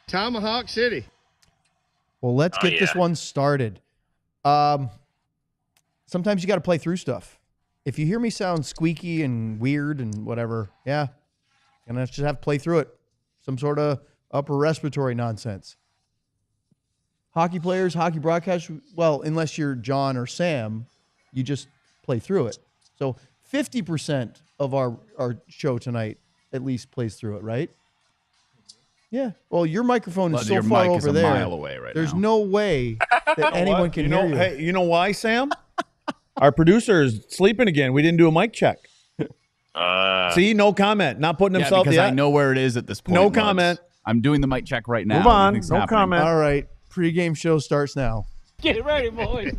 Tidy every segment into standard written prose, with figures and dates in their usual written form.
Tomahawk City. Well, let's get this one started. Sometimes you got to play through stuff. If you hear me sound squeaky and weird and whatever, yeah, you're going to just have to play through it. Some sort of upper respiratory nonsense. Hockey players, hockey broadcasters, well, unless you're John or Sam, you just play through it. So 50% of our show tonight at least plays through it, right? Yeah. Well, your microphone is so far over there. Mile away right There's now. no way that anyone can hear you. Hey, you know why, Sam? Our producer is sleeping again. We didn't do a mic check. See, no comment. Not putting himself. Because I know where it is at this point. No comment. I'm doing the mic check right now. Move on. No comment. All right. Pre-game show starts now. Get ready, boys.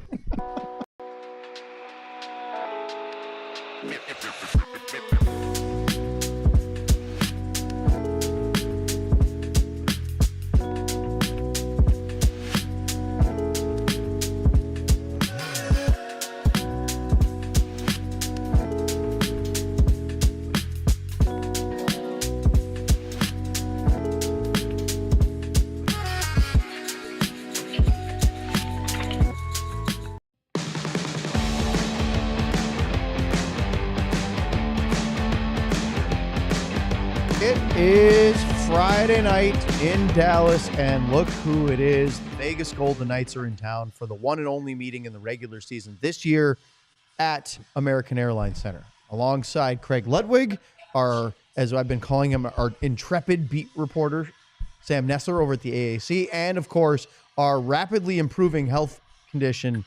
It is Friday night in Dallas, and look who it is. The Vegas Golden Knights are in town for the one and only meeting in the regular season this year at American Airlines Center. Alongside Craig Ludwig, our, as I've been calling him, our intrepid beat reporter, Sam Nessler over at the AAC, and of course, our rapidly improving health condition,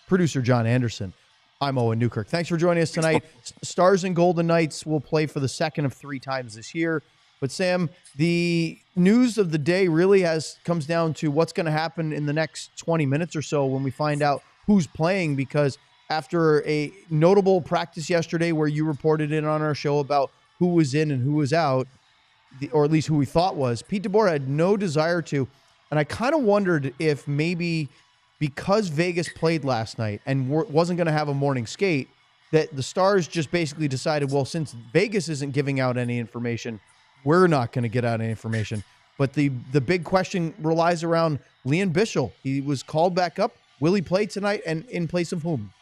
producer John Anderson. I'm Owen Newkirk. Thanks for joining us tonight. Stars and Golden Knights will play for the second of 3 times this year. But Sam, the news of the day really comes down to what's going to happen in the next 20 minutes or so when we find out who's playing, because after a notable practice yesterday where you reported in on our show about who was in and who was out, or at least who we thought was, Pete DeBoer had no desire to. And I kind of wondered if maybe because Vegas played last night and wasn't going to have a morning skate, that the Stars just basically decided, well, since Vegas isn't giving out any information, we're not going to get out any information. But the big question relies around Lian Bichsel. He was called back up. Will he play tonight, and in place of whom?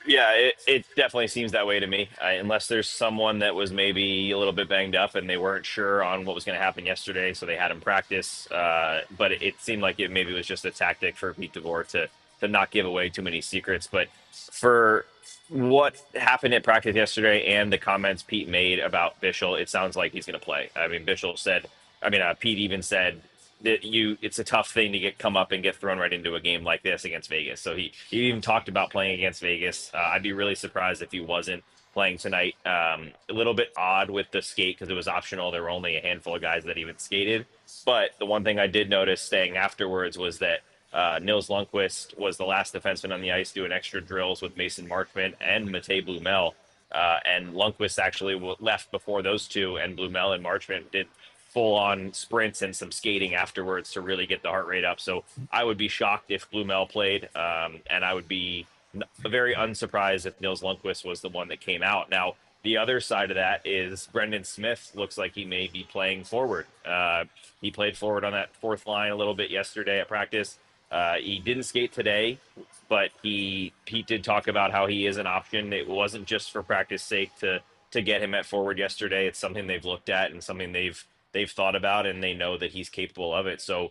Yeah, it definitely seems that way to me, unless there's someone that was maybe a little bit banged up and they weren't sure on what was going to happen yesterday, so they had him practice. But it seemed like it maybe was just a tactic for Pete DeBoer to not give away too many secrets. But for what happened at practice yesterday and the comments Pete made about Bichsel, it sounds like he's going to play. I mean, Pete even said that it's a tough thing to come up and get thrown right into a game like this against Vegas. So he even talked about playing against Vegas. I'd be really surprised if he wasn't playing tonight. A little bit odd with the skate because it was optional. There were only a handful of guys that even skated. But the one thing I did notice staying afterwards was that Nils Lundqvist was the last defenseman on the ice doing extra drills with Mason Markman and Matej Blumel. And Lundqvist actually left before those two, and Blumel and Marchment did full-on sprints and some skating afterwards to really get the heart rate up. So I would be shocked if Blumel played, and I would be very unsurprised if Nils Lundqvist was the one that came out. Now, the other side of that is Brendan Smith looks like he may be playing forward. He played forward on that fourth line a little bit yesterday at practice. He didn't skate today, but Pete did talk about how he is an option. It wasn't just for practice sake to get him at forward yesterday. It's something they've looked at and something they've thought about, and they know that he's capable of it. So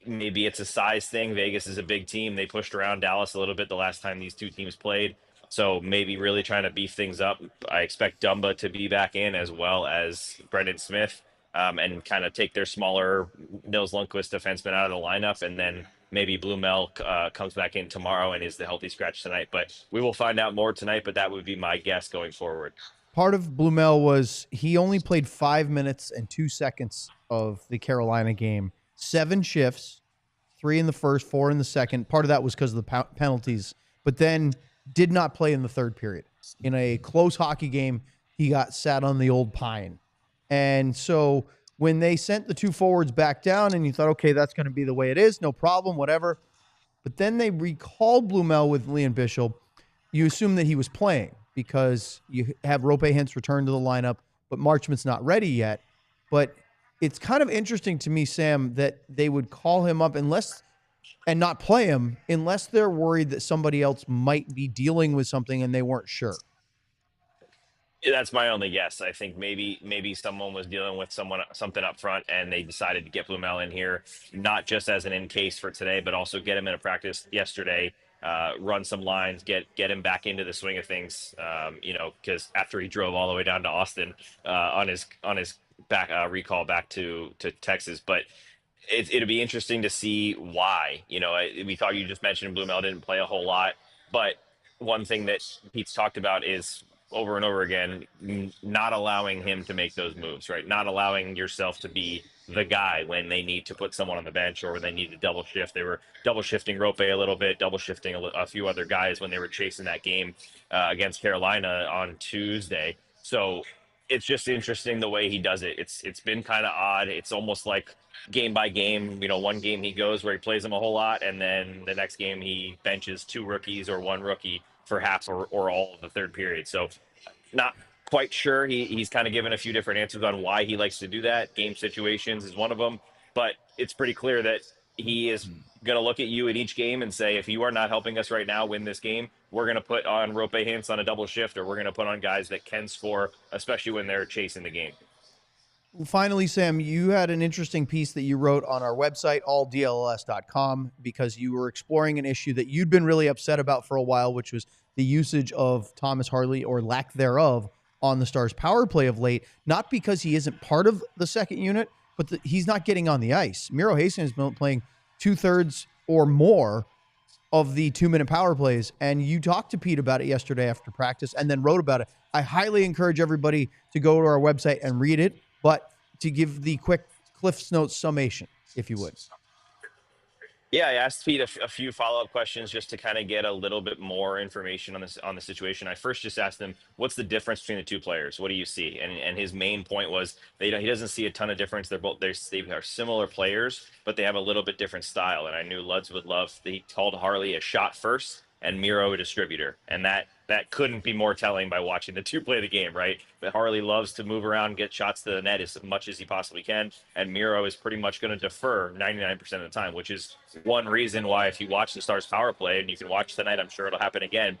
maybe it's a size thing. Vegas is a big team. They pushed around Dallas a little bit the last time these two teams played. So maybe really trying to beef things up. I expect Dumba to be back in as well as Brendan Smith, and kind of take their smaller Nils Lundqvist defenseman out of the lineup. And then maybe Blumel comes back in tomorrow and is the healthy scratch tonight. But we will find out more tonight, but that would be my guess going forward. Part of Blumel was he only played 5 minutes and 2 seconds of the Carolina game. 7 shifts, 3 in the first, 4 in the second. Part of that was because of the penalties, but then did not play in the third period. In a close hockey game, he got sat on the old pine. And so when they sent the 2 forwards back down and you thought, okay, that's going to be the way it is, no problem, whatever. But then they recalled Blumel with Lian Bichsel. You assume that he was playing, because you have Rope Hintz return to the lineup, but Marchment's not ready yet. But it's kind of interesting to me, Sam, that they would call him up and not play him unless they're worried that somebody else might be dealing with something and they weren't sure. Yeah, that's my only guess. I think maybe someone was dealing with something up front, and they decided to get Blumel in here, not just as an in case for today, but also get him in a practice yesterday, run some lines, get him back into the swing of things. Because after he drove all the way down to Austin on his back recall back to Texas, but it'll be interesting to see why. We thought you just mentioned Blumel didn't play a whole lot, but one thing that Pete's talked about is over and over again, not allowing him to make those moves, right? Not allowing yourself to be the guy when they need to put someone on the bench or when they need to double shift. They were double shifting Rope a little bit, double shifting a few other guys when they were chasing that game against Carolina on Tuesday. So it's just interesting the way he does it. It's been kind of odd. It's almost like game by game. One game he goes where he plays them a whole lot, and then the next game he benches 2 rookies or 1 rookie for half or all of the third period. So not quite sure. He's kind of given a few different answers on why he likes to do that. Game situations is one of them, but it's pretty clear that he is going to look at you in each game and say, if you are not helping us right now win this game, we're going to put on Rope Hintz on a double shift, or we're going to put on guys that can score, especially when they're chasing the game. Finally, Sam, you had an interesting piece that you wrote on our website, alldls.com, because you were exploring an issue that you'd been really upset about for a while, which was the usage of Thomas Harley, or lack thereof, on the Stars power play of late, not because he isn't part of the second unit, but he's not getting on the ice. Miro Hastings has been playing 2/3 or more of the 2-minute power plays, and you talked to Pete about it yesterday after practice and then wrote about it. I highly encourage everybody to go to our website and read it, but to give the quick Cliff's Notes summation, if you would. Yeah, I asked Pete a few follow-up questions just to kind of get a little bit more information on the situation. I first just asked him, what's the difference between the two players? What do you see? And his main point was he doesn't see a ton of difference. They are similar players, but they have a little bit different style. And I knew Luds would love. He called Harley a shot first and Miro a distributor, and that couldn't be more telling by watching the two play the game, right? But Harley loves to move around, get shots to the net as much as he possibly can, and Miro is pretty much going to defer 99% of the time, which is one reason why, if you watch the Stars power play, and you can watch tonight, I'm sure it'll happen again,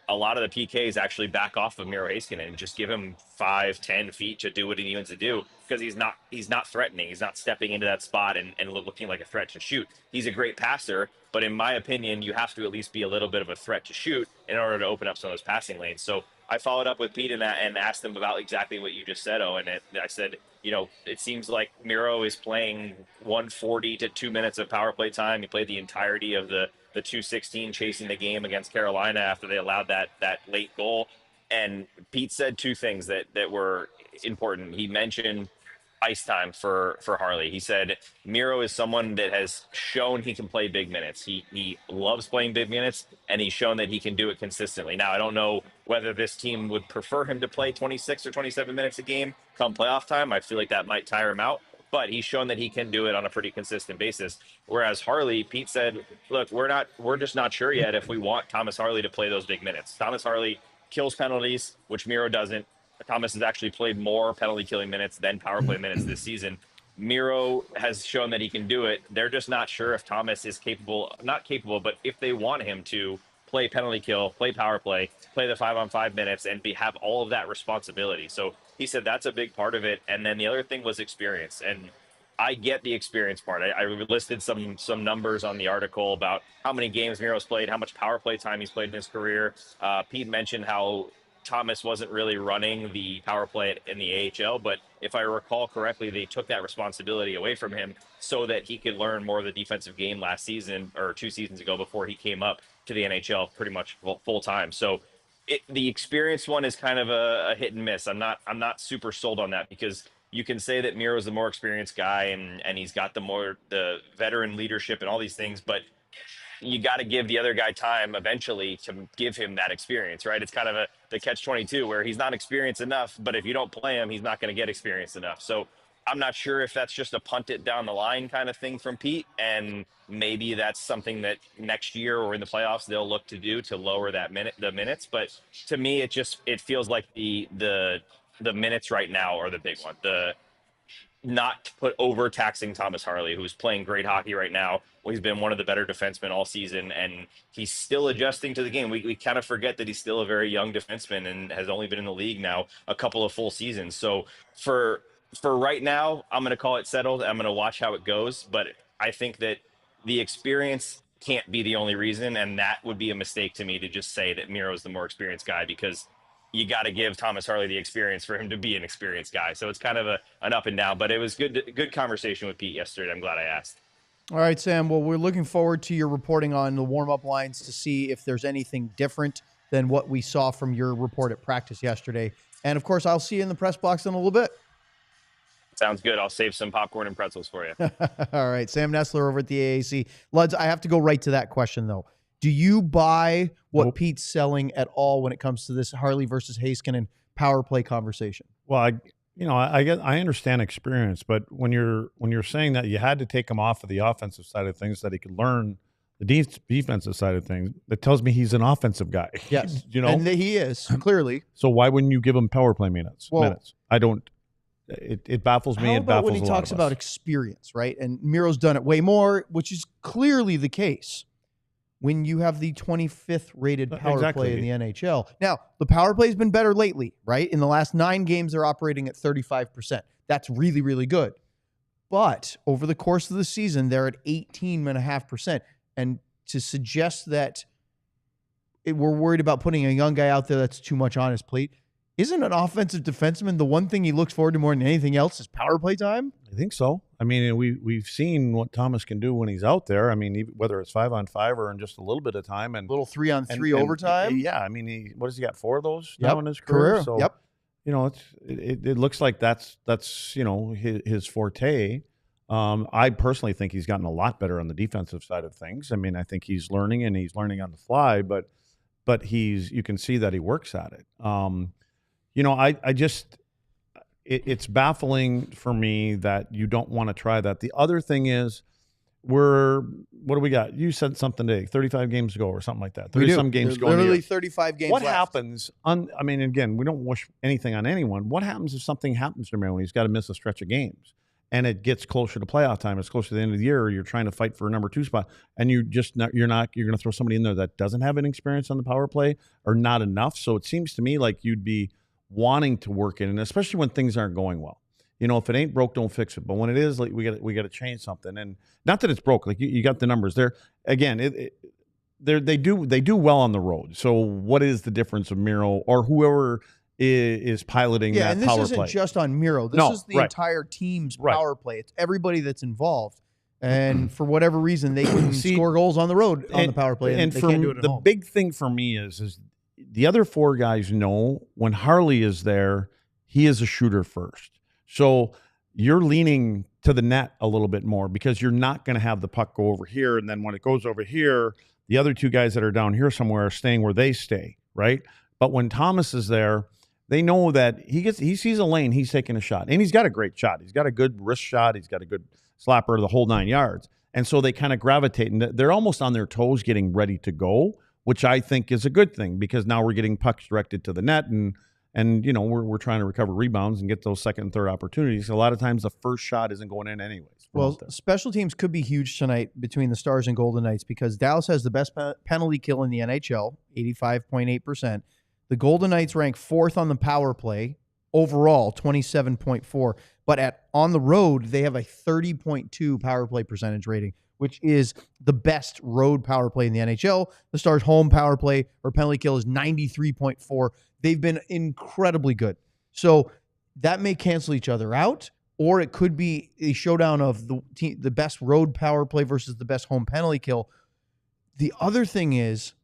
a lot of the PKs actually back off of Miro Heiskanen and just give him 5-10 feet to do what he needs to do, because he's not threatening. He's not stepping into that spot and looking like a threat to shoot. He's a great passer, but in my opinion, you have to at least be a little bit of a threat to shoot in order to open up some of those passing lanes. So I followed up with Pete and asked him about exactly what you just said, Owen. And I said, it seems like Miro is playing 140 to 2 minutes of power play time. He played the entirety of the 216 chasing the game against Carolina after they allowed that late goal. And Pete said 2 things that were important. He mentioned ice time for Harley. He said Miro is someone that has shown he can play big minutes. He loves playing big minutes, and he's shown that he can do it consistently. Now, I don't know whether this team would prefer him to play 26 or 27 minutes a game come playoff time. I feel like that might tire him out, but he's shown that he can do it on a pretty consistent basis. Whereas Harley, Pete said, look, we're just not sure yet if we want Thomas Harley to play those big minutes. Thomas Harley kills penalties, which Miro doesn't. Thomas has actually played more penalty killing minutes than power play minutes this season. Miro has shown that he can do it. They're just not sure if Thomas is not capable, but if they want him to play penalty kill, play power play the 5-on-5 minutes, and have all of that responsibility. So he said that's a big part of it. And then the other thing was experience. And I get the experience part. I listed some numbers on the article about how many games Miro's played, how much power play time he's played in his career. Pete mentioned how Thomas wasn't really running the power play in the AHL, but if I recall correctly, they took that responsibility away from him so that he could learn more of the defensive game last season, or 2 seasons ago, before he came up to the NHL pretty much full time. So the experience one is kind of a hit and miss. I'm not super sold on that, because you can say that Miro's the more experienced guy and he's got the veteran leadership and all these things, but you got to give the other guy time eventually to give him that experience, right? It's kind of the catch-22 where he's not experienced enough, but if you don't play him, he's not going to get experienced enough. So I'm not sure if that's just a punt it down the line kind of thing from Pete, and maybe that's something that next year or in the playoffs they'll look to do to lower the minutes. But to me, it feels like the minutes right now are the big one. not put overtaxing Thomas Harley, who's playing great hockey right now. He's been one of the better defensemen all season, and he's still adjusting to the game. We kind of forget that he's still a very young defenseman and has only been in the league now a couple of full seasons. So for right now, I'm going to call it settled. I'm going to watch how it goes, but I think that the experience can't be the only reason, and that would be a mistake to me to just say that Miro's the more experienced guy, because you got to give Thomas Harley the experience for him to be an experienced guy. So it's kind of an up and down, but it was good conversation with Pete yesterday. I'm glad I asked. All right, Sam. Well, we're looking forward to your reporting on the warm-up lines to see if there's anything different than what we saw from your report at practice yesterday. And, of course, I'll see you in the press box in a little bit. Sounds good. I'll save some popcorn and pretzels for you. All right, Sam Nestler over at the AAC. Luds, I have to go right to that question, though. Do you buy what Pete's selling at all when it comes to this Harley versus Heiskanen power play conversation? Well, I understand experience, but when you're saying that you had to take him off of the offensive side of things that he could learn the defensive side of things, that tells me he's an offensive guy. Yes, and he is clearly. So why wouldn't you give him power play minutes? I don't. It baffles me. How about when he talks about experience, right? And Miro's done it way more, which is clearly the case. When you have the 25th rated power play in the NHL. Now, the power play has been better lately, right? In the last 9 games, they're operating at 35%. That's really, really good. But over the course of the season, they're at 18.5%. And to suggest that we're worried about putting a young guy out there that's too much on his plate, isn't an offensive defenseman the one thing he looks forward to more than anything else is power play time? I think so. I mean, we've seen what Thomas can do when he's out there. I mean, whether it's 5-on-5 or in just a little bit of time, and a little 3-on-3 overtime. Yeah, I mean, what has he got? 4 of those now in his career. So, it looks like that's his forte. I personally think he's gotten a lot better on the defensive side of things. I mean, I think he's learning on the fly, but you can see that he works at it. It's baffling for me that you don't want to try that. The other thing is, what do we got? You said something today, 35 games ago or something like that. 30-some games ago. Literally 35 games What left. happens, again, we don't wish anything on anyone. What happens if something happens to him when he's got to miss a stretch of games and it gets closer to playoff time, it's closer to the end of the year, or you're trying to fight for a number 2 spot, and you're going to throw somebody in there that doesn't have an experience on the power play or not enough. So it seems to me like you'd be wanting to work it, and especially when things aren't going well. If it ain't broke, don't fix it. But when it is, like we got to change something. And not that it's broke. Like you got the numbers there. Again, they do well on the road. So what is the difference of Miro or whoever is piloting that power play? Yeah, and this isn't just on Miro. This is the entire team's power play. It's everybody that's involved. And for whatever reason, they can score goals on the road on the power play, and they can't do it at home. The big thing for me is the other 4 guys know when Harley is there, he is a shooter first. So you're leaning to the net a little bit more because you're not going to have the puck go over here. And then when it goes over here, the other 2 guys that are down here somewhere are staying where they stay, right? But when Thomas is there, they know that he sees a lane, he's taking a shot. And he's got a great shot. He's got a good wrist shot. He's got a good slapper, the whole 9 yards. And so they kind of gravitate, and they're almost on their toes getting ready to go, which I think is a good thing because now we're getting pucks directed to the net, and we're trying to recover rebounds and get those second and third opportunities. A lot of times the first shot isn't going in anyways. Well, special teams could be huge tonight between the Stars and Golden Knights because Dallas has the best penalty kill in the NHL, 85.8%. The Golden Knights rank 4th on the power play overall, 27.4. But on the road, they have a 30.2 power play percentage rating, which is the best road power play in the NHL. The Stars' home power play or penalty kill is 93.4. They've been incredibly good. So that may cancel each other out, or it could be a showdown of the best road power play versus the best home penalty kill. The other thing is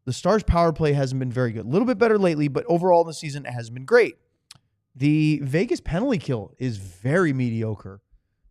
the Stars' power play hasn't been very good. A little bit better lately, but overall in the season, it hasn't been great. The Vegas penalty kill is very mediocre.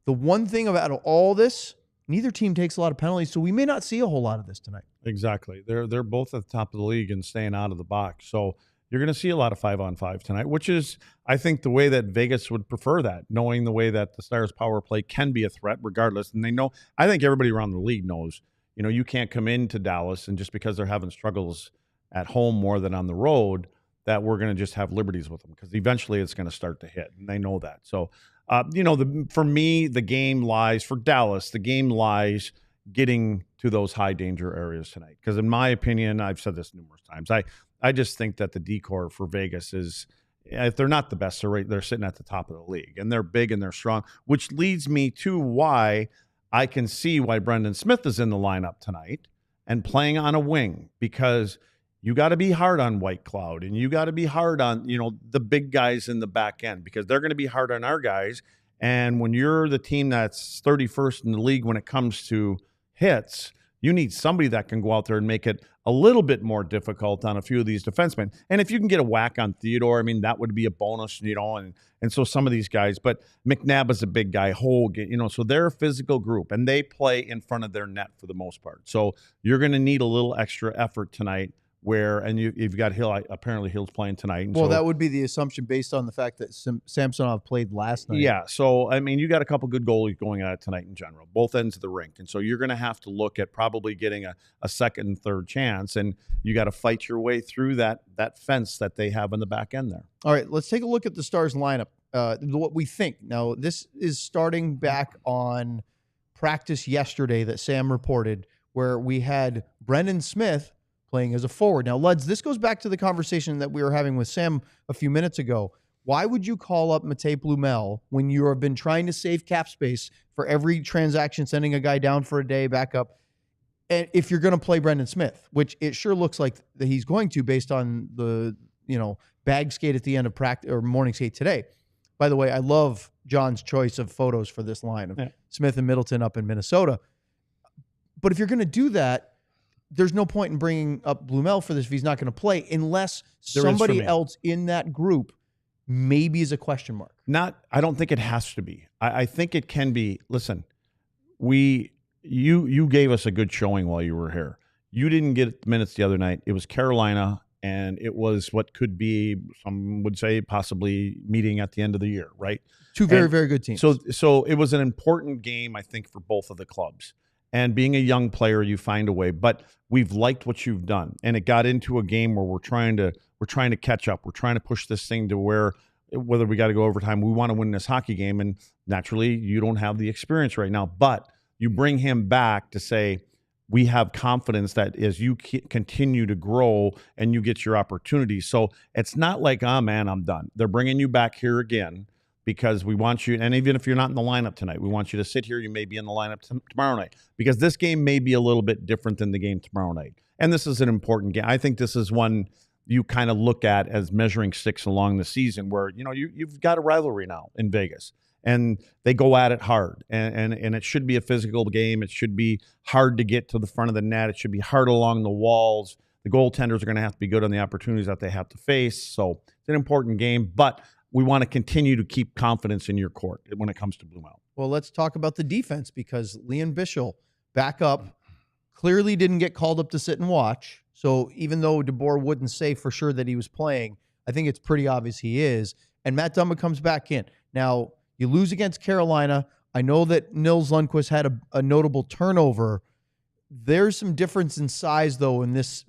The one thing about all this, neither team takes a lot of penalties, so we may not see a whole lot of this tonight. Exactly. They're both at the top of the league and staying out of the box. So you're going to see a lot of 5-on-5 tonight, which is, I think, the way that Vegas would prefer that, knowing the way that the Stars' power play can be a threat regardless. And they know, I think everybody around the league knows, you can't come into Dallas and just because they're having struggles at home more than on the road, that we're going to just have liberties with them because eventually it's going to start to hit, and they know that. So For me, the game lies for Dallas. The game lies getting to those high danger areas tonight. Because in my opinion, I've said this numerous times. I just think that the decor for Vegas is, if they're not the best, they're sitting at the top of the league, and they're big and they're strong, which leads me to why I can see why Brendan Smith is in the lineup tonight and playing on a wing, because you got to be hard on White Cloud, and you got to be hard on, the big guys in the back end, because they're going to be hard on our guys. And when you're the team that's 31st in the league when it comes to hits, you need somebody that can go out there and make it a little bit more difficult on a few of these defensemen. And if you can get a whack on Theodore, I mean, that would be a bonus, and so some of these guys, but McNabb is a big guy, Hogue, so they're a physical group, and they play in front of their net for the most part. So you're going to need a little extra effort tonight. You've got Hill. Apparently, Hill's playing tonight. Well, that would be the assumption based on the fact that Samsonov played last night. Yeah. So, I mean, you got a couple good goalies going at it tonight in general, both ends of the rink. And so you're going to have to look at probably getting a second and third chance. And you got to fight your way through that fence that they have in the back end there. All right. Let's take a look at the Stars lineup. What we think. Now, this is starting back on practice yesterday that Sam reported, where we had Brendan Smith playing as a forward. Now, Luds, this goes back to the conversation that we were having with Sam a few minutes ago. Why would you call up Matej Blumel when you have been trying to save cap space for every transaction, sending a guy down for a day, back up, and if you're going to play Brendan Smith, which it sure looks like that he's going to based on the, bag skate at the end of practice or morning skate today. By the way, I love John's choice of photos for this line of Smith and Middleton up in Minnesota. But if you're going to do that, there's no point in bringing up Blumel for this if he's not going to play, unless somebody else in that group maybe is a question mark. I don't think it has to be. I think it can be. Listen, you gave us a good showing while you were here. You didn't get minutes the other night. It was Carolina, and it was what could be, some would say, possibly meeting at the end of the year, right? Two very, very good teams. So it was an important game, I think, for both of the clubs. And being a young player, you find a way. But we've liked what you've done, and it got into a game where we're trying to catch up. We're trying to push this thing to whether we got to go overtime, we want to win this hockey game. And naturally, you don't have the experience right now. But you bring him back to say, we have confidence that as you continue to grow and you get your opportunities. So it's not like, man, I'm done. They're bringing you back here again, because we want you, and even if you're not in the lineup tonight, we want you to sit here. You may be in the lineup tomorrow night, because this game may be a little bit different than the game tomorrow night. And this is an important game. I think this is one you kind of look at as measuring sticks along the season, where, you've got a rivalry now in Vegas, and they go at it hard. And it should be a physical game. It should be hard to get to the front of the net. It should be hard along the walls. The goaltenders are going to have to be good on the opportunities that they have to face. So it's an important game, but we want to continue to keep confidence in your court when it comes to Blumel. Well, let's talk about the defense, because Lian Bichsel, back up, clearly didn't get called up to sit and watch. So even though DeBoer wouldn't say for sure that he was playing, I think it's pretty obvious he is. And Matt Dumba comes back in. Now, you lose against Carolina. I know that Nils Lundqvist had a notable turnover. There's some difference in size, though, in this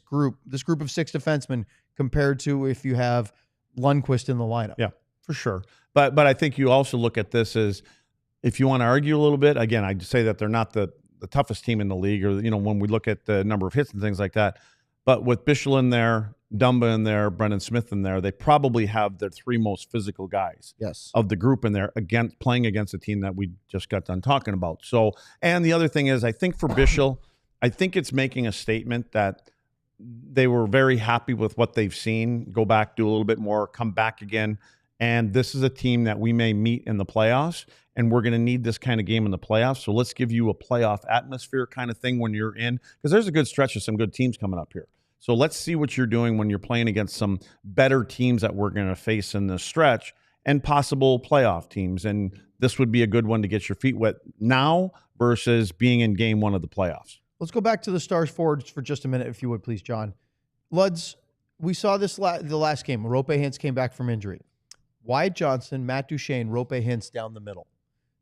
group of six defensemen compared to if you have Lundqvist in the lineup. Yeah, for sure. But I think you also look at this as, if you want to argue a little bit, again, I'd say that they're not the toughest team in the league, or, when we look at the number of hits and things like that. But with Bichsel in there, Dumba in there, Brendan Smith in there, they probably have their three most physical guys of the group in there, playing against a team that we just got done talking about. So, and the other thing is, I think for Bichsel, I think it's making a statement that they were very happy with what they've seen. Go back, do a little bit more, come back again. And this is a team that we may meet in the playoffs, and we're going to need this kind of game in the playoffs. So let's give you a playoff atmosphere kind of thing when you're in, because there's a good stretch of some good teams coming up here. So let's see what you're doing when you're playing against some better teams that we're going to face in this stretch, and possible playoff teams. And this would be a good one to get your feet wet now versus being in game one of the playoffs. Let's go back to the Stars forwards for just a minute, if you would, please, John. Luds, we saw this the last game. Rope Hintz came back from injury. Wyatt Johnston, Matt Duchene, Rope Hintz down the middle.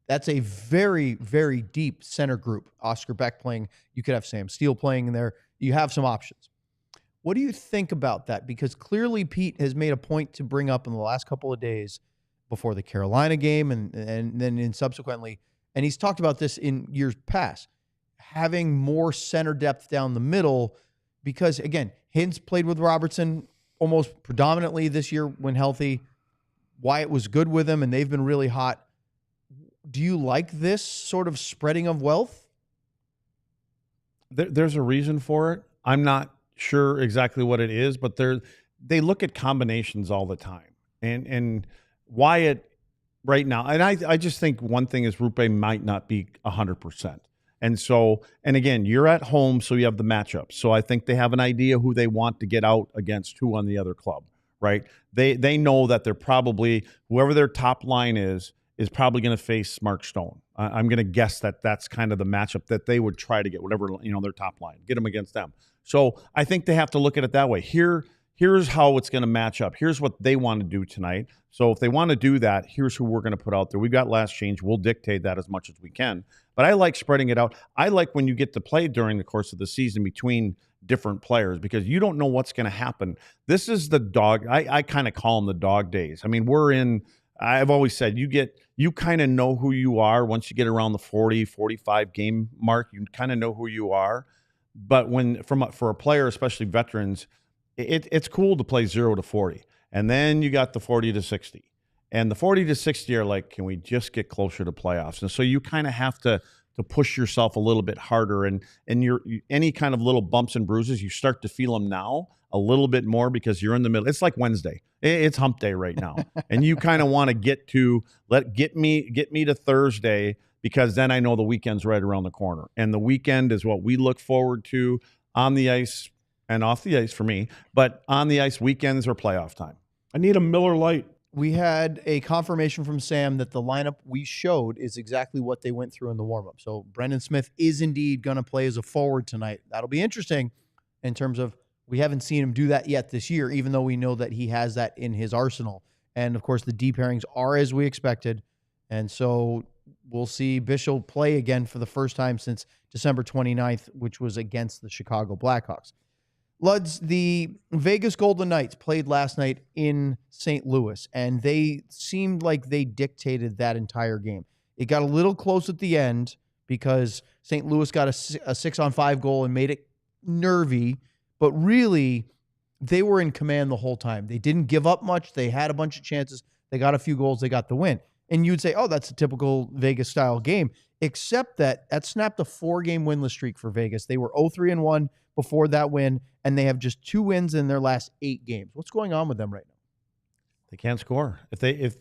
That's a very, very deep center group. Oscar Beck playing. You could have Sam Steele playing in there. You have some options. What do you think about that? Because clearly Pete has made a point to bring up in the last couple of days before the Carolina game and then subsequently. And he's talked about this in years past, having more center depth down the middle because, again, Hintz played with Robertson almost predominantly this year when healthy. Wyatt was good with him, and they've been really hot. Do you like this sort of spreading of wealth? There's a reason for it. I'm not sure exactly what it is, but they look at combinations all the time. And Wyatt right now, and I just think one thing is Rupe might not be 100%. And so, and again, you're at home, so you have the matchup. So I think they have an idea who they want to get out against who on the other club, right? They know that they're probably, whoever their top line is probably going to face Markstone. I'm going to guess that that's kind of the matchup that they would try to get, whatever, their top line, get them against them. So I think they have to look at it that way. Here's how it's going to match up. Here's what they want to do tonight. So if they want to do that, here's who we're going to put out there. We've got last change. We'll dictate that as much as we can. But I like spreading it out. I like when you get to play during the course of the season between different players because you don't know what's going to happen. This is the dog. I kind of call them the dog days. I mean, I've always said you kind of know who you are once you get around the 40, 45 game mark. You kind of know who you are. But for a player, especially veterans, it's cool to play 0 to 40. And then you got the 40 to 60. And the 40 to 60 are like, can we just get closer to playoffs? And so you kind of have to push yourself a little bit harder. And any kind of little bumps and bruises, you start to feel them now a little bit more because you're in the middle. It's like Wednesday. It's hump day right now. And you kind of want to get me to Thursday because then I know the weekend's right around the corner. And the weekend is what we look forward to on the ice and off the ice for me. But on the ice, weekends are playoff time. I need a Miller Lite. We had a confirmation from Sam that the lineup we showed is exactly what they went through in the warm-up. So Brendan Smith is indeed going to play as a forward tonight. That'll be interesting in terms of we haven't seen him do that yet this year, even though we know that he has that in his arsenal. And, of course, the D pairings are as we expected. And so we'll see Bichsel play again for the first time since December 29th, which was against the Chicago Blackhawks. Luds, the Vegas Golden Knights played last night in St. Louis, and they seemed like they dictated that entire game. It got a little close at the end because St. Louis got a 6-on-5 goal and made it nervy, but really they were in command the whole time. They didn't give up much. They had a bunch of chances. They got a few goals. They got the win. And you'd say, oh, that's a typical Vegas-style game, except that snapped a 4-game winless streak for Vegas. They were 0-3-1 before that win, and they have just 2 wins in their last 8 games. What's going on with them right now? They can't score. If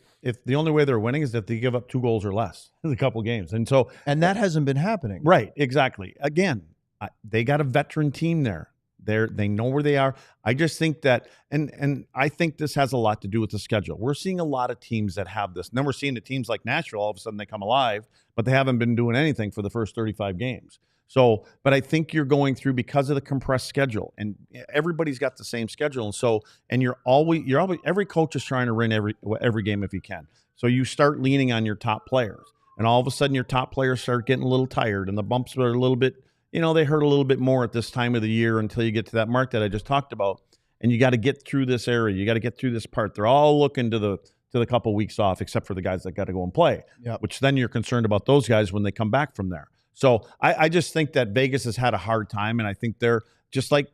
the only way they're winning is if they give up 2 goals or less in a couple games. And that hasn't been happening. Right, exactly. Again, they got a veteran team there. They know where they are. I just think that, and I think this has a lot to do with the schedule. We're seeing a lot of teams that have this. And then we're seeing the teams like Nashville, all of a sudden they come alive, but they haven't been doing anything for the first 35 games. So, but I think you're going through because of the compressed schedule, and everybody's got the same schedule. And you're always every coach is trying to win every game if he can. So you start leaning on your top players, and all of a sudden your top players start getting a little tired, and the bumps are a little bit, they hurt a little bit more at this time of the year until you get to that mark that I just talked about. And you got to get through this area. You got to get through this part. They're all looking to the couple weeks off, except for the guys that got to go and play, which then you're concerned about those guys when they come back from there. So I just think that Vegas has had a hard time, and I think they're just like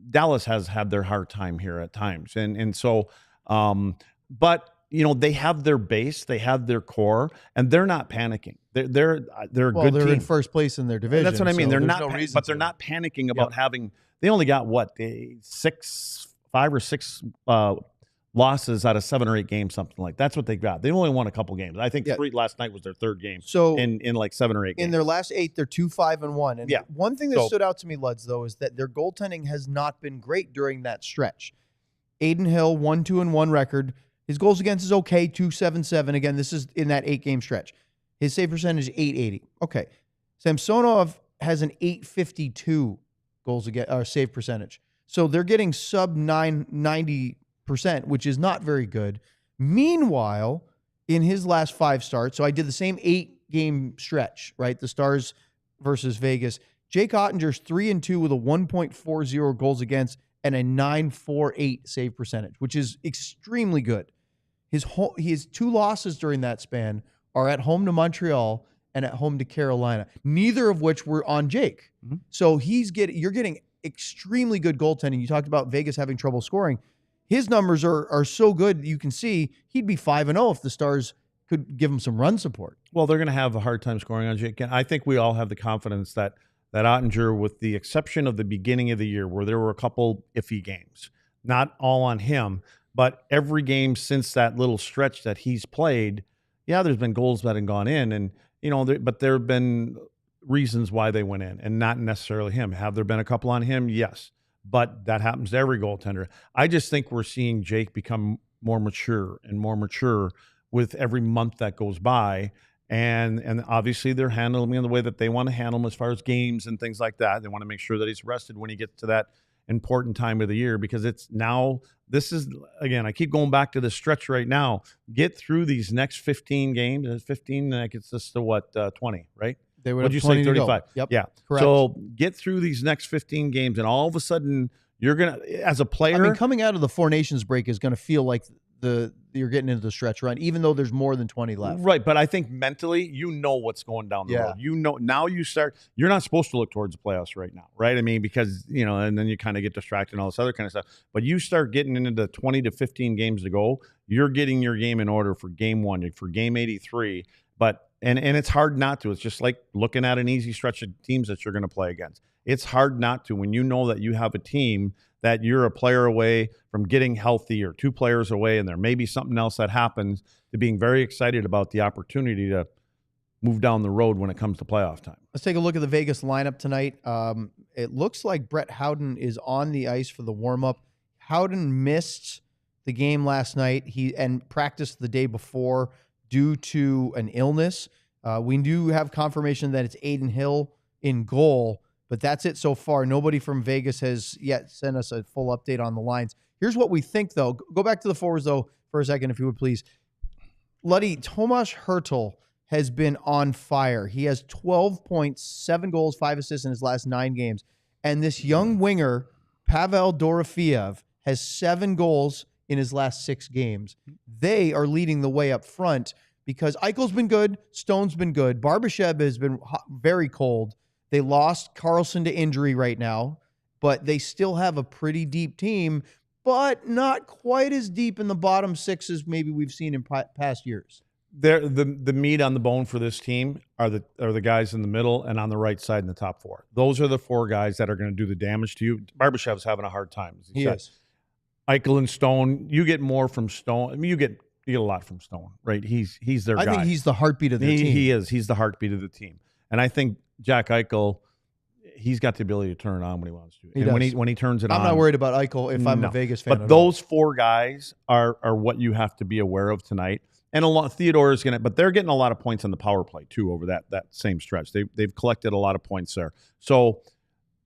Dallas has had their hard time here at times. And so, but they have their base, they have their core, and they're not panicking. They're a good team. They're in first place in their division. That's what I mean. So they're not, but they're not panicking about having. They only got 5 or 6 losses out of 7 or 8 games, something like that's what they got. They only won a couple games. I think 3 last night was their 3rd game. So in like 7 or 8 games. In their last 8, they're 2-5-1. And one thing that stood out to me, Luds, though, is that their goaltending has not been great during that stretch. Aiden Hill, 1-2-1 record. His goals against is okay, 2.77. Again, this is in that 8-game stretch. His save percentage is .880. Okay. Samsonov has an .852 goals against or save percentage. So they're getting sub 990%, which is not very good. Meanwhile, in his last 5 starts, so I did the same 8-game stretch, right? The Stars versus Vegas. Jake Oettinger's 3-2 with a 1.40 goals against and a 948 save percentage, which is extremely good. his 2 losses during that span are at home to Montreal and at home to Carolina, neither of which were on Jake. Mhm. So you're getting extremely good goaltending. You talked about Vegas having trouble scoring. His numbers are so good, you can see he'd be 5-0 if the Stars could give him some run support. Well, they're going to have a hard time scoring on Jake. I think we all have the confidence that Oettinger, with the exception of the beginning of the year where there were a couple iffy games, not all on him, but every game since that little stretch that he's played, there's been goals that have gone in, and but there have been reasons why they went in, and not necessarily him. Have there been a couple on him? Yes, but that happens to every goaltender. I just think we're seeing Jake become more mature and more mature with every month that goes by. And obviously they're handling him in the way that they want to handle him as far as games and things like that. They want to make sure that he's rested when he gets to that important time of the year, because this is, again, I keep going back to the stretch right now. Get through these next 15 games. 15, that gets us to 20, right? They would What'd have you 20 say, to go. 35? Yep. Yeah. Correct. So get through these next 15 games, and all of a sudden you're going to, as a player. I mean, coming out of the Four Nations break is going to feel like you're getting into the stretch run, even though there's more than 20 left. Right, but I think mentally, what's going down the road. Now you're not supposed to look towards the playoffs right now, right? I mean, because, and then you kind of get distracted and all this other kind of stuff. But you start getting into the 20 to 15 games to go, you're getting your game in order for game 1, for game 83. But and it's hard not to. It's just like looking at an easy stretch of teams that you're going to play against. It's hard not to when you know that you have a team that you're a player away from getting healthy, or 2 players away, and there may be something else that happens, to being very excited about the opportunity to move down the road when it comes to playoff time. Let's take a look at the Vegas lineup tonight. It looks like Brett Howden is on the ice for the warm-up. Howden missed the game last night and practiced the day before due to an illness. We do have confirmation that it's Aiden Hill in goal, but that's it so far. Nobody from Vegas has yet sent us a full update on the lines. Here's what we think, though. Go back to the forwards, though, for a second, if you would, please. Luddy, Tomas Hertl has been on fire. He has 12 points, 7 goals, 5 assists in his last 9 games. And this young winger, Pavel Dorofeev, has 7 goals in his last 6 games. They are leading the way up front because Eichel's been good, Stone's been good, Barbashev has been very cold. They lost Carlson to injury right now, but they still have a pretty deep team, but not quite as deep in the bottom 6 as maybe we've seen in past years. The meat on the bone for this team are the guys in the middle and on the right side in the top 4. Those are the 4 guys that are going to do the damage to you. Barbashev's having a hard time. As he is. Eichel and Stone, you get more from Stone. I mean, you get a lot from Stone, right? He's their guy. I think he's the heartbeat of the team. He is. He's the heartbeat of the team. And I think Jack Eichel, he's got the ability to turn it on when he wants to. When he turns it on. I'm not worried about Eichel if I'm a Vegas fan. But those 4 guys are what you have to be aware of tonight. And Theodore is going to, but they're getting a lot of points on the power play too over that same stretch. They've collected a lot of points there. So,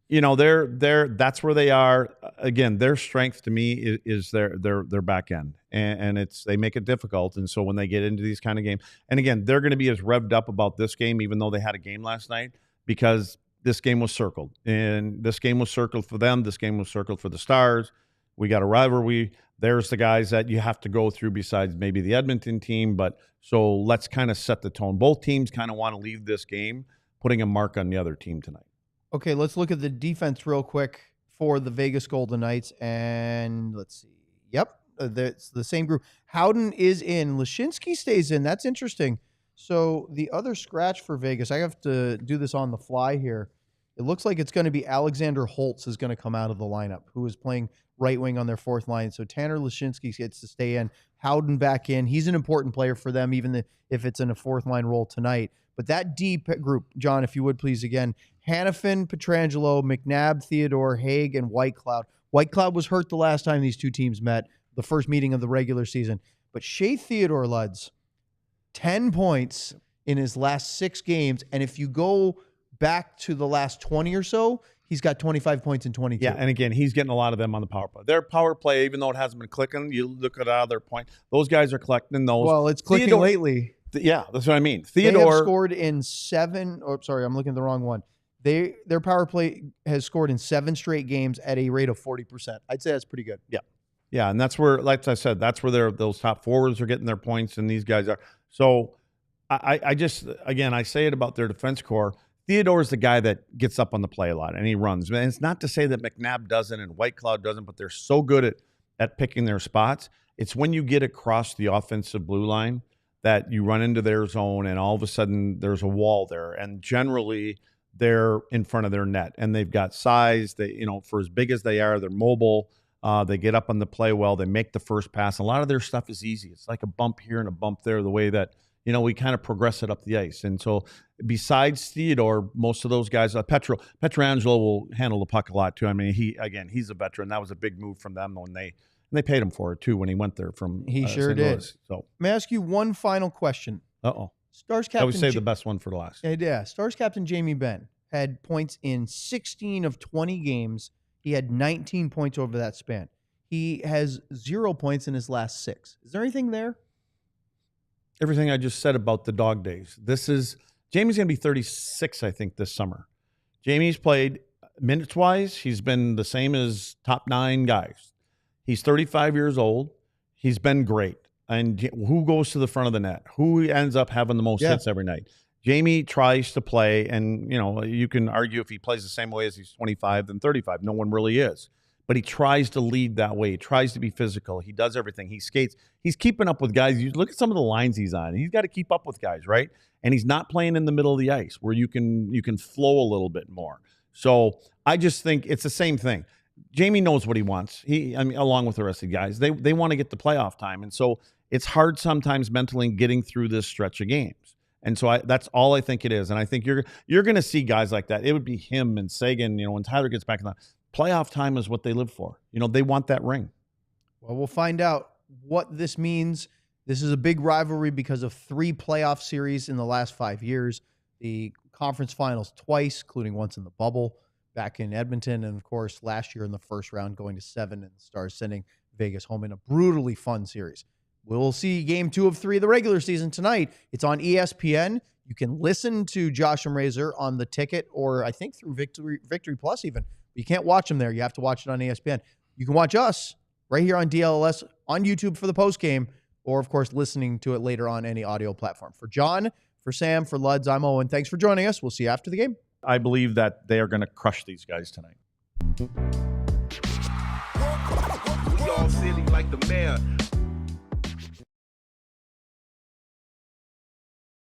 they're that's where they are. Again, their strength to me is their back end, and they make it difficult. And so when they get into these kind of games, and again, they're going to be as revved up about this game, even though they had a game last night, because this game was circled, and this game was circled for them. This game was circled for the Stars. We got a rivalry. There's the guys that you have to go through besides maybe the Edmonton team. But so let's kind of set the tone. Both teams kind of want to leave this game putting a mark on the other team tonight. Okay, let's look at the defense real quick for the Vegas Golden Knights. And let's see. Yep, it's the same group. Howden is in. Lashinsky stays in. That's interesting. So the other scratch for Vegas, I have to do this on the fly here. It looks like it's going to be Alexander Holtz is going to come out of the lineup, who is playing right wing on their 4th line. So Tanner Lashinsky gets to stay in. Howden back in. He's an important player for them, even if it's in a 4th line role tonight. But that deep group, John, if you would please again, Hanifin, Pietrangelo, McNabb, Theodore, Haig, and Whitecloud. Whitecloud was hurt the last time these 2 teams met, the first meeting of the regular season. But Shea Theodore, Luds, 10 points in his last 6 games. And if you go back to the last 20 or so, he's got 25 points in 22. Yeah, and again, he's getting a lot of them on the power play. Their power play, even though it hasn't been clicking, you look at other point. Those guys are collecting those. Well, it's clicking lately. Yeah, that's what I mean. Theodore, they have scored in 7. Oh, sorry, I'm looking at the wrong one. Their power play has scored in 7 straight games at a rate of 40%. I'd say that's pretty good. Yeah. Yeah, and that's where, like I said, that's where those top forwards are getting their points, and these guys are. So I just, again, I say it about their defense core. Theodore's the guy that gets up on the play a lot, and he runs. And it's not to say that McNabb doesn't and White Cloud doesn't, but they're so good at picking their spots. It's when you get across the offensive blue line that you run into their zone, and all of a sudden there's a wall there. And generally, they're in front of their net, and they've got size. They, for as big as they are, they're mobile. They get up on the play well. They make the first pass. A lot of their stuff is easy. It's like a bump here and a bump there, the way that, we kind of progress it up the ice. And so besides Theodore, most of those guys, Pietrangelo will handle the puck a lot too. I mean, he's a veteran. That was a big move from them when they paid him for it too when he went there from He sure St. did. Louis. So May I ask you one final question? Stars captain. I would say the best one for the last. Yeah. Stars captain Jamie Benn had points in 16 of 20 games. He had 19 points over that span. He has 0 points in his last 6. Is there anything there? Everything I just said about the dog days. Jamie's going to be 36, I think, this summer. Jamie's played minutes-wise. He's been the same as top 9 guys. He's 35 years old. He's been great. And who goes to the front of the net? Who ends up having the most hits every night? Jamie tries to play, and you can argue if he plays the same way as he's 25 than 35. No one really is. But he tries to lead that way. He tries to be physical. He does everything. He skates. He's keeping up with guys. You look at some of the lines he's on. He's got to keep up with guys, right? And he's not playing in the middle of the ice where you can flow a little bit more. So I just think it's the same thing. Jamie knows what he wants. Along with the rest of the guys, they want to get the playoff time, and so it's hard sometimes mentally getting through this stretch of games. And so that's all I think it is. And I think you're going to see guys like that. It would be him and Sagan. When Tyler gets back in the playoff time is what they live for. They want that ring. Well, we'll find out what this means. This is a big rivalry because of 3 playoff series in the last 5 years. The conference finals twice, including once in the bubble back in Edmonton. And, of course, last year in the first round going to 7 and the Stars sending Vegas home in a brutally fun series. We'll see game 2 of 3 of the regular season tonight. It's on ESPN. You can listen to Josh and Razor on the ticket, or I think through Victory Plus even. You can't watch them there. You have to watch it on ESPN. You can watch us right here on DLS on YouTube for the postgame, or, of course, listening to it later on any audio platform. For John, for Sam, for Luds, I'm Owen. Thanks for joining us. We'll see you after the game. I believe that they are going to crush these guys tonight. We all silly like the mayor.